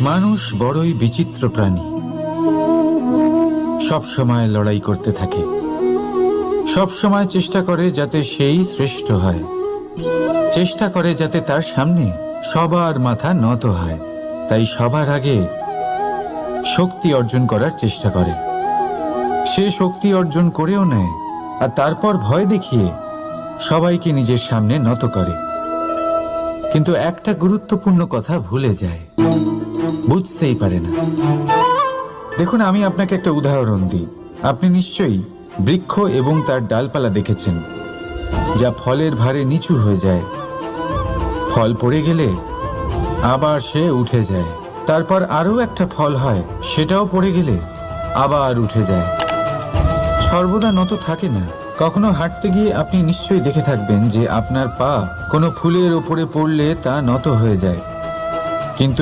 মানুষ বড়ই বিচিত্র প্রাণী। সব সময় লড়াই করতে থাকে, সব সময় চেষ্টা করে যাতে সেই শ্রেষ্ঠ হয়, চেষ্টা করে যাতে তার সামনে সবার মাথা নত হয়। তাই সবার আগে শক্তি অর্জন করার চেষ্টা করে। সে শক্তি অর্জন করেও নেয়, আর তারপর ভয় দেখিয়ে সবাইকে নিজের সামনে নত করে। কিন্তু একটা গুরুত্বপূর্ণ কথা ভুলে যায়, বুঝতেই পারে না। দেখুন, আমি আপনাকে একটা উদাহরণ দিই। আপনি নিশ্চয়ই বৃক্ষ এবং তার ডালপালা দেখেছেন, যা ফলের ভারে নিচু হয়ে যায়। ফল পড়ে গেলে আবার সে উঠে যায়, তারপর আরও একটা ফল হয়, সেটাও পড়ে গেলে আবার উঠে যায়। সর্বদা নত থাকে না। কখনো হাঁটতে গিয়ে আপনি নিশ্চয়ই দেখে থাকবেন যে আপনার পা কোনো ফুলের ওপরে পড়লে তা নত হয়ে যায়, কিন্তু